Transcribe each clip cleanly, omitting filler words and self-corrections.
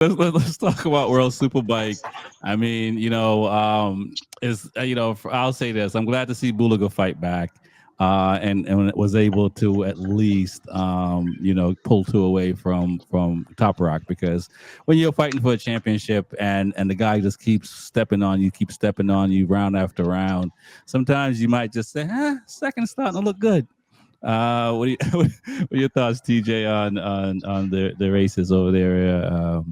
let's talk about World Superbike. I mean, is I'll say this. I'm glad to see Bulaga fight back, and was able to at least pull two away from Top Rock, because when you're fighting for a championship and the guy just keeps stepping on you round after round, sometimes you might just say, second starting to look good. What, do you, what are your thoughts, TJ, on the races over there?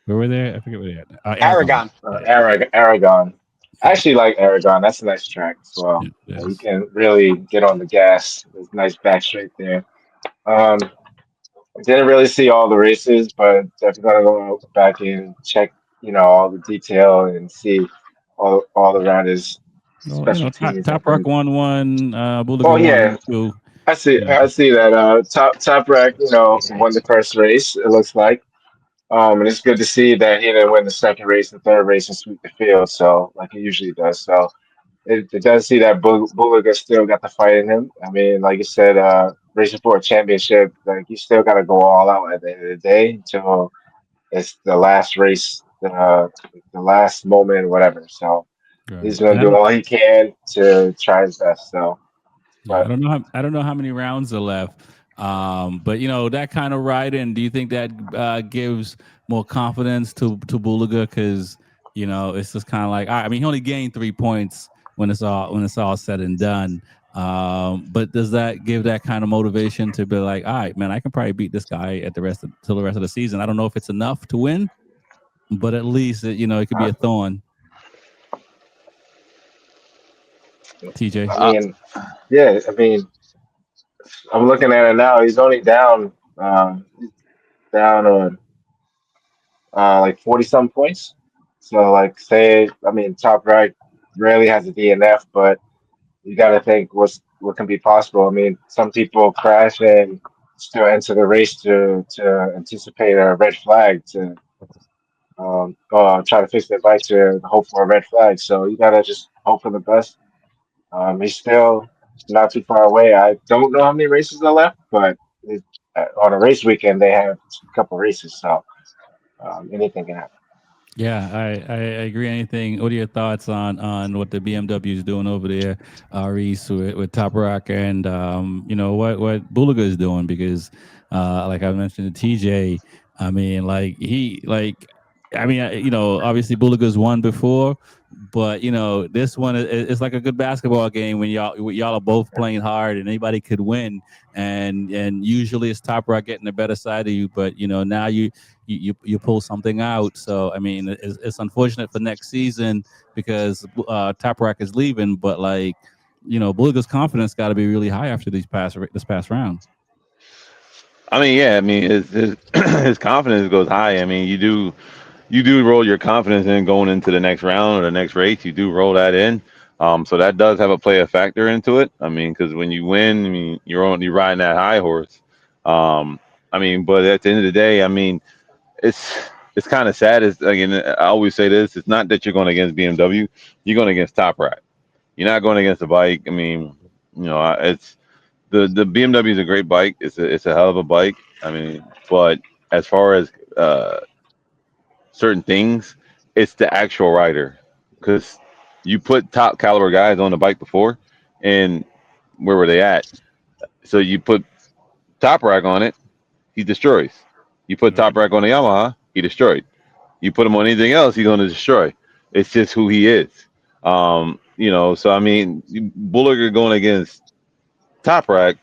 Where were they? I forget where they at. Aragon. Aragon. Yeah, Aragon. I yeah, actually like Aragon. That's a nice track as well. yeah. You Yes. can really get on the gas. There's a nice back straight there. Um, didn't really see all the races, but definitely gotta go back and check, all the detail and see all the riders' Well, specialties. I Top Rock think. won one. Oh Bulaga yeah, won two. I see. Yeah. I see that. Top Rack, won the first race. It looks like. And it's good to see that he didn't win the second race, the third race, and sweep the field. So like he usually does. So it does see that Bulaga still got the fight in him. I mean, like you said, racing for a championship, like you still got to go all out at the end of the day until it's the last race, the last moment, whatever. So he's Right. gonna And I do don't. all he can to try his best. So, Yeah, but I don't know how many rounds are left. But that kind of riding, do you think that gives more confidence to Bulaga? Because it's just kind of like, I mean, he only gained 3 points when it's all said and done. But does that give that kind of motivation to be like, all right, man, I can probably beat this guy at the rest of till the rest of the season. I don't know if it's enough to win, but at least it could be I, a thorn. TJ. I mean, yeah, I mean, I'm looking at it now. He's only down on like 40 some points. So like say I mean Top Right rarely has a DNF, but you got to think what can be possible. I mean, some people crash and still enter the race to anticipate a red flag to try to fix their bike to hope for a red flag. So you gotta just hope for the best. He's still not too far away. I don't know how many races are left, but on a race weekend they have a couple races, so anything can happen. Yeah, I agree. Anything? What are your thoughts on what the BMW is doing over there, Reese, with Top Rock, and what Bulaga is doing? Because like I mentioned to TJ, I mean, obviously Bulaga's won before, but this one is like a good basketball game when y'all are both playing hard and anybody could win, and usually it's Top Rock getting the better side of you, but now you pull something out. So I mean, it's unfortunate for next season because Top Rock is leaving, but Bulga's confidence got to be really high after this past round. I mean, yeah, I mean, his his confidence goes high. I mean, you do roll your confidence in going into the next round or the next race. You do roll that in. So that does have a play a factor into it. I mean, because when you win, I mean, you're riding that high horse. Um, I mean, but at the end of the day, I mean, it's it's kind of sad. Is again, I always say this: it's not that you're going against BMW, you're going against Top Rat. You're not going against a bike. I mean, it's the BMW is a great bike. It's a hell of a bike. I mean, but as far as certain things, it's the actual rider because you put top caliber guys on the bike before, and where were they at? So you put Top Rack on it, he destroys. You put Top Right. Rack on the Yamaha, he destroyed. You put him on anything else, he's going to destroy. It's just who he is. So I mean, Bullock going against Top Rack,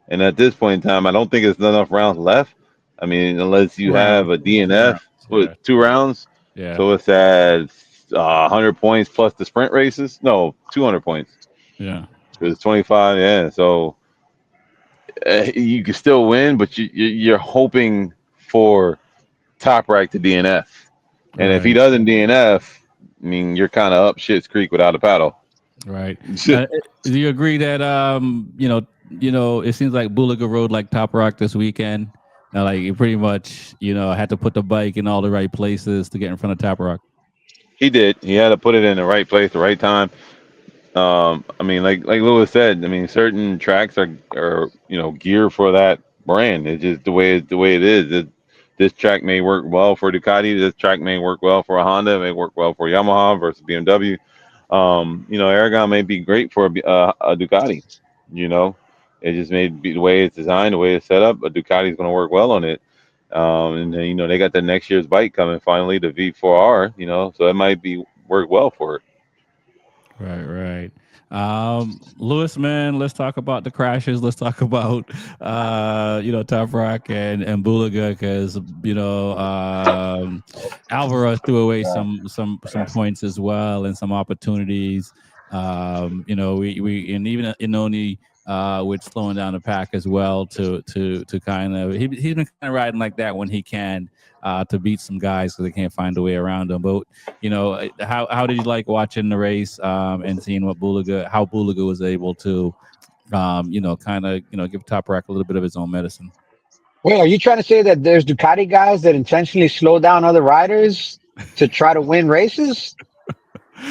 and at this point in time, I don't think it's enough rounds left. I mean, unless Two you have rounds. a Two rounds. DNF with Yeah. 2 rounds, Yeah. so it's at 100 points plus the sprint races. No, 200 points. Yeah. It's 25. Yeah, so you can still win, but you're hoping for Top Rack to DNF. And if he Right. doesn't DNF, I mean, you're kind of up shit's creek without a paddle. Right. Uh, do you agree that it seems like Bulliga rode like Top Rock this weekend? Like you pretty much had to put the bike in all the right places to get in front of Top Rock. He did. He had to put it in the right place, the right time. I mean, like Lewis said, I mean, certain tracks are geared for that brand. It's just the way it is. this track may work well for Ducati. This track may work well for a Honda. It may work well for Yamaha versus BMW. Aragon may be great for a Ducati. You know, it just may be the way it's designed, the way it's set up. A Ducati is going to work well on it. And then, they got the next year's bike coming finally, the V4R. So it might be work well for it. Right, right. Lewis, man, let's talk about the crashes. Let's talk about Top Rock and Bulaga, because Alvaro threw away some points as well and some opportunities. We and even Inoni with slowing down the pack as well to kind of he's been kind of riding like that when he can to beat some guys because they can't find a way around him. But how did you like watching the race and seeing how Bulaga was able to give Top Rack a little bit of his own medicine? Wait, are you trying to say that there's Ducati guys that intentionally slow down other riders to try to win races?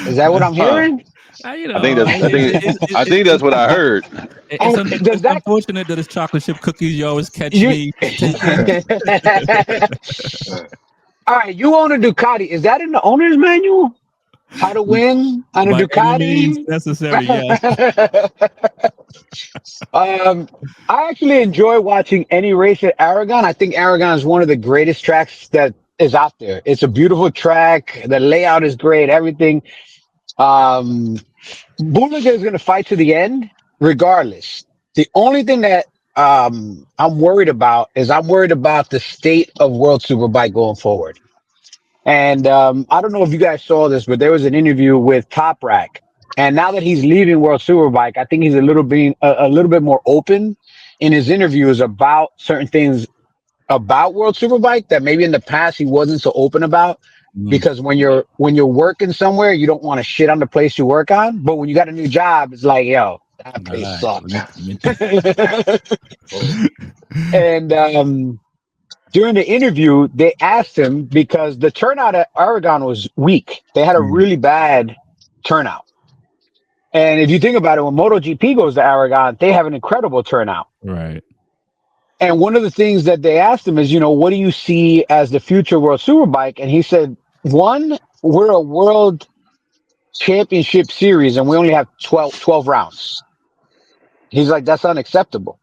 Is that what I'm hearing? I think that's what I heard. It's unfortunate that it's chocolate chip cookies. You always catch me. All right, you own a Ducati. Is that in the owner's manual? How to win on a Ducati? Any means necessary, yeah. I actually enjoy watching any race at Aragon. I think Aragon is one of the greatest tracks that is out there. It's a beautiful track. The layout is great. Everything. Bulaga is going to fight to the end, regardless. The only thing that I'm worried about is the state of World Superbike going forward. And I don't know if you guys saw this, but there was an interview with Top Rack, and now that he's leaving World Superbike, I think he's a little bit more open in his interviews about certain things about World Superbike that maybe in the past he wasn't so open about. Because when you're working somewhere, you don't want to shit on the place you work on. But when you got a new job, it's like, yo, that place sucks. And during the interview, they asked him because the turnout at Aragon was weak. They had a really bad turnout. And if you think about it, when MotoGP goes to Aragon, they have an incredible turnout. Right. And one of the things that they asked him is, what do you see as the future World Superbike? And he said, one, we're a world championship series and we only have 12 rounds. He's like, that's unacceptable.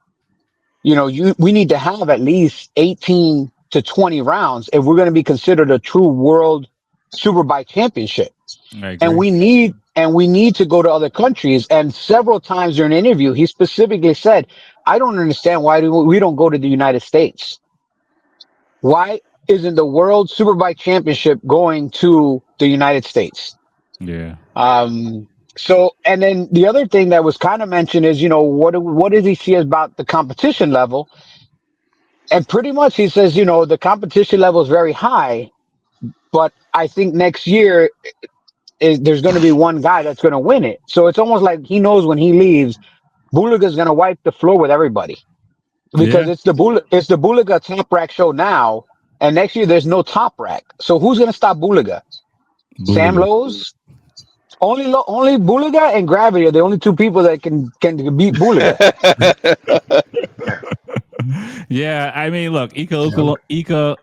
We need to have at least 18 to 20 rounds if we're going to be considered a true world Superbike championship. And we need to go to other countries. And several times during an interview, he specifically said, I don't understand why we don't go to the United States. Why isn't the World Superbike Championship going to the United States? Yeah. So, and then the other thing that was kind of mentioned is, what does he see about the competition level? And pretty much he says, the competition level is very high, but I think next year there's going to be one guy that's going to win it. So it's almost like he knows when he leaves, Bulaga is going to wipe the floor with everybody because it's the Bulaga Top Rack show now, and next year there's no Top Rack. So who's going to stop Bulaga? Sam Lowe's? Only Bulaga and Gravity are the only two people that can beat Bulaga. Yeah, I mean, look, Ika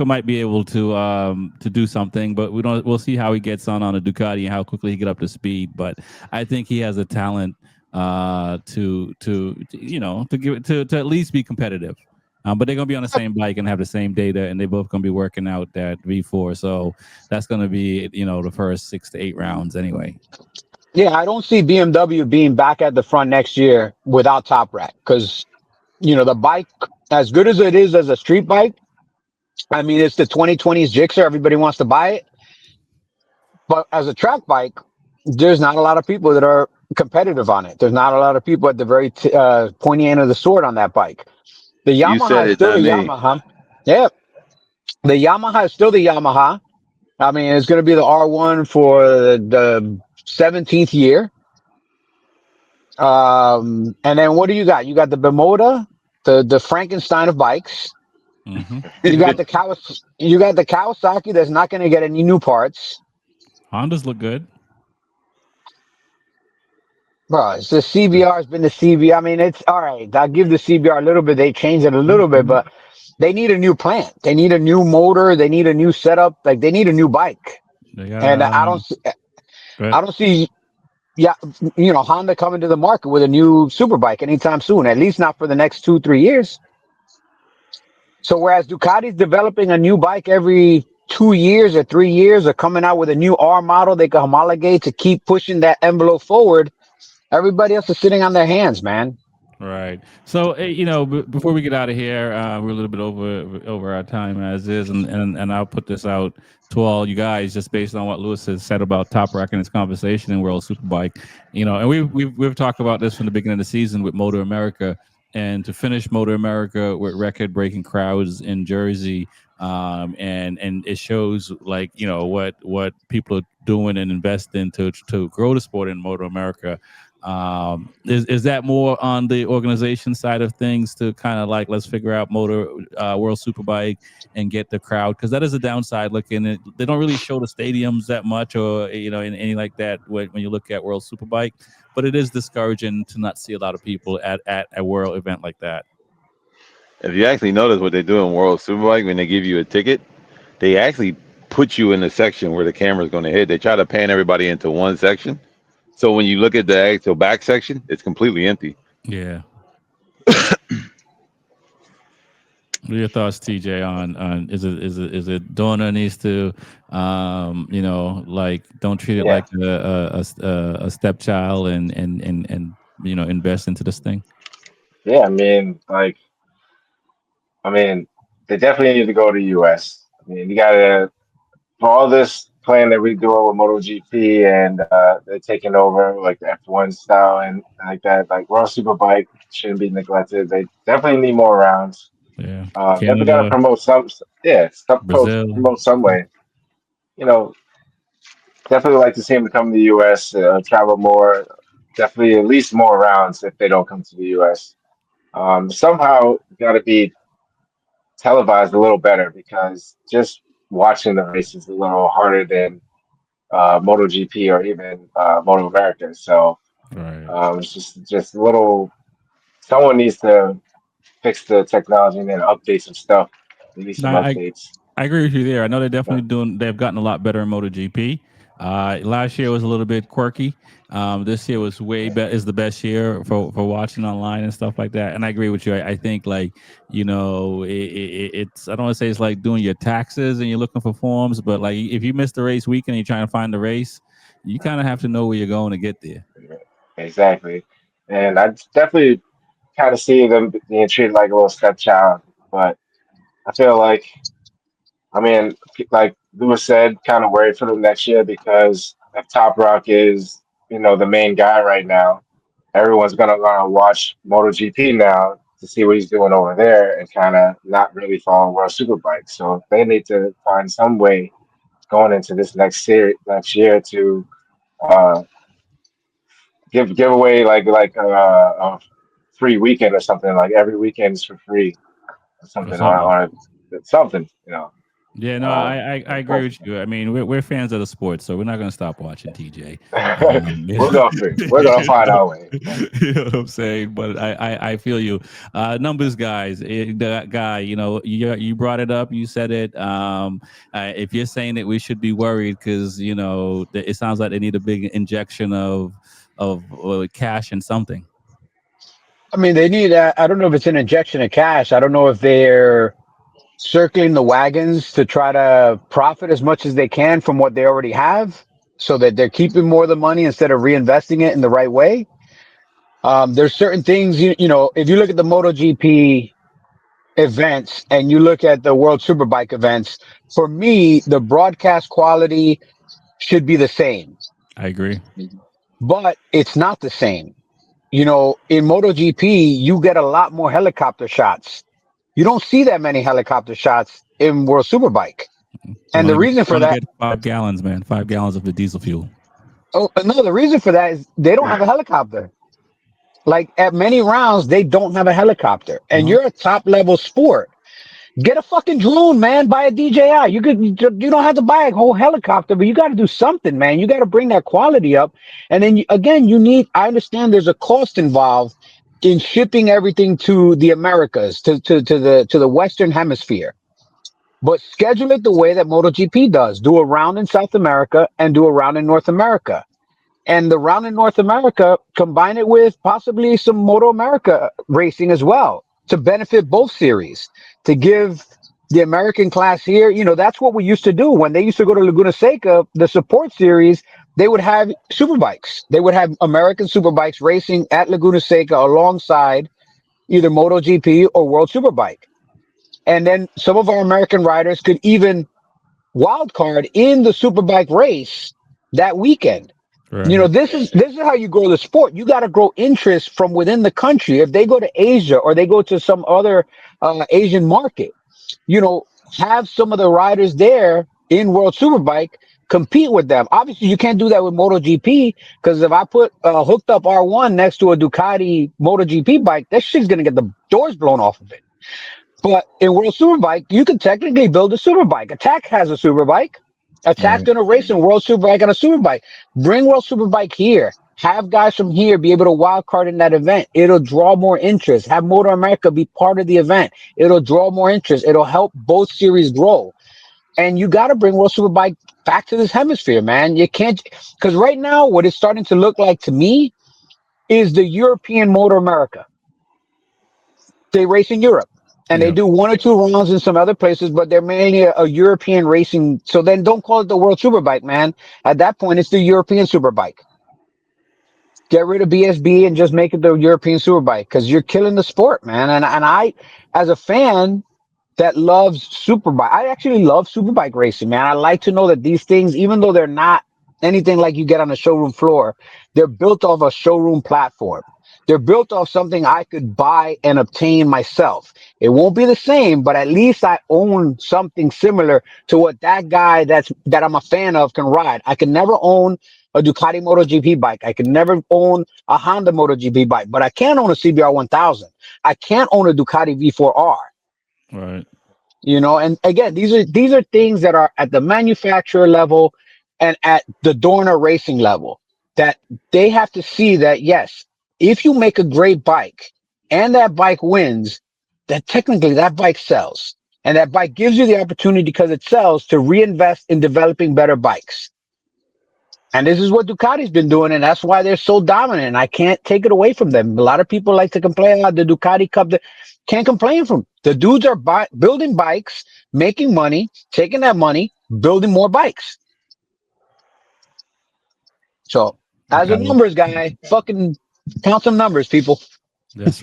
might be able to do something, but we'll see how he gets on a Ducati and how quickly he get up to speed. But I think he has a talent to at least be competitive. But they're gonna be on the same bike and have the same data, and they both gonna be working out that V4. So that's gonna be the first 6 to 8 rounds anyway. Yeah, I don't see BMW being back at the front next year without Top Rack because the bike, as good as it is as a street bike, I mean it's the 2020s Gixxer. Everybody wants to buy it, but as a track bike, there's not a lot of people that are competitive on it. There's not a lot of people at the very pointy end of the sword on that bike. The Yamaha is still the Yamaha. Yeah. The Yamaha is still the Yamaha. I mean, it's going to be the R1 for the 17th year. And then what do you got? You got the Bimota, the Frankenstein of bikes. Mm-hmm. You got the Kawasaki that's not going to get any new parts. Hondas look good. Bro, it's the CBR has been the CBR. I mean, it's all right. I'll give the CBR a little bit. They changed it a little bit, but They need a new plant. They need a new motor. They need a new setup. Like they need a new bike. They got And good. I don't see, yeah, Honda coming to the market with a new superbike anytime soon. At least not for the next 2, 3 years. So whereas Ducati's developing a new bike every 2 years or 3 years, or coming out with a new R model they can homologate to keep pushing that envelope forward, everybody else is sitting on their hands, man. Right. So, before we get out of here, we're a little bit over our time as is, and I'll put this out to all you guys just based on what Lewis has said about Top Rack in his conversation in World Superbike. And we've talked about this from the beginning of the season with Motor America, and to finish Motor America with record-breaking crowds in Jersey, and it shows like what people are doing and investing to grow the sport in Motor America. Is that more on the organization side of things to kind of like, let's figure out Motor World Superbike and get the crowd, because that is a downside looking at, they don't really show the stadiums that much, or anything like that when you look at World Superbike, but it is discouraging to not see a lot of people at a world event like that. If you actually notice what they do in World Superbike, when they give you a ticket, they actually put you in the section where the camera's going to hit. They try to pan everybody into one section. So when you look at the actual back section, it's completely empty. Yeah. What are your thoughts, TJ, on is it Dorna needs to like, don't treat it Yeah. like a stepchild, and invest into this thing? Yeah, I mean, they definitely need to go to US. I mean, you gotta, for all this plan that we do with MotoGP, and they're taking over like the F1 style and like that. Like World Superbike shouldn't be neglected. They definitely need more rounds. Yeah. Definitely got to Canada, promote some. Yeah, Brazil. promote some way. You know, definitely like to see them to come to the US, travel more. Definitely at least more rounds if they don't come to the US. Somehow got to be televised a little better, because just watching the race is a little harder than MotoGP or even Moto America. So Right. it's just a little. Someone needs to fix the technology and then update some stuff. Release No, some updates. I agree with you there. I know they're Yeah. definitely they've gotten a lot better in MotoGP. Last year was a little bit quirky. This year was is the best year for watching online and stuff like that. And I agree with you. I think like, it's, I don't want to say it's like doing your taxes and you're looking for forms, but like if you miss the race weekend and you're trying to find the race, you kind of have to know where you're going to get there. Exactly. And I definitely kind of see them being treated like a little stepchild. But I feel like, I mean, like Lewis said, kind of worried for them next year, because if Top Rock is, the main guy right now, everyone's gonna watch MotoGP now to see what he's doing over there, and kind of not really follow World Superbike. So they need to find some way going into this next year to uh, give away like a free weekend or something. Like every weekend is for free or Or something, something. or something. Yeah, no, Um, I agree with you. I mean, we're fans of the sport, so we're not going to stop watching, TJ. we'll go free. We're gonna find our way. You know what I'm saying? But I feel you. Numbers guys, that guy, you brought it up, you said it. If you're saying that we should be worried because it sounds like they need a big injection of cash and something. I mean, they need, I don't know if it's an injection of cash. I don't know if they're circling the wagons to try to profit as much as they can from what they already have, so that they're keeping more of the money instead of reinvesting it in the right way. There's certain things, if you look at the MotoGP events and you look at the World Superbike events, for me, the broadcast quality should be the same, I agree. but it's not the same. In MotoGP, you get a lot more helicopter shots. You don't see that many helicopter shots in World Superbike. And the reason You for only that, get 5 gallons, man. 5 gallons of the diesel fuel. the reason for that is they don't have a helicopter. Like at many rounds, they don't have a helicopter. And Uh-huh. you're a top level sport. Get a fucking drone, man. Buy a DJI. You don't have to buy a whole helicopter, but you got to do something, man. You got to bring that quality up. And then again, I understand there's a cost involved in shipping everything to the Americas, to the Western Hemisphere. But schedule it the way that MotoGP does. Do a round in South America and do a round in North America. And the round in North America, combine it with possibly some Moto America racing as well to benefit both series, to give the American class here. That's what we used to do when they used to go to Laguna Seca, the support series. They would have superbikes. They would have American superbikes racing at Laguna Seca alongside either MotoGP or World Superbike. And then some of our American riders could even wild card in the superbike race that weekend. Right. This is how you grow the sport. You got to grow interest from within the country. If they go to Asia or they go to some other Asian market, you know, have some of the riders there in World Superbike compete with them. Obviously, you can't do that with MotoGP because if I put a hooked up R1 next to a Ducati MotoGP bike, that shit's gonna get the doors blown off of it. But in World Superbike, you can technically build a superbike. Attack has a superbike. Attack's Right. going to race in World Superbike on a superbike. Bring World Superbike here. Have guys from here be able to wild card in that event. It'll draw more interest. Have Motor America be part of the event. It'll draw more interest. It'll help both series grow. And you got to bring World Superbike back to this hemisphere, man. You can't, because right now, what it's starting to look like to me is the European Motor America. They race in Europe and they Yeah. do one or two rounds in some other places, but they're mainly a European racing. So then don't call it the World Superbike, man. At that point, it's the European Superbike. Get rid of BSB and just make it the European Superbike because you're killing the sport, man. And I, as a fan that loves Superbike, I actually love Superbike racing, man. I like to know that these things, even though they're not anything like you get on the showroom floor, they're built off a showroom platform. They're built off something I could buy and obtain myself. It won't be the same, but at least I own something similar to what that guy that I'm a fan of can ride. I can never own a Ducati MotoGP bike. I can never own a Honda MotoGP bike, but I can own a CBR 1000. I can't own a Ducati V4R. Right. And again, these are things that are at the manufacturer level and at the Dorna racing level that they have to see that yes, if you make a great bike and that bike wins, that technically that bike sells. And that bike gives you the opportunity because it sells to reinvest in developing better bikes. And this is what Ducati's been doing, and that's why they're so dominant. And I can't take it away from them. A lot of people like to complain about the Ducati Cup. Can't complain from the dudes are building bikes, making money, taking that money, building more bikes. So as a Okay. numbers guy, fucking count some numbers, people. That's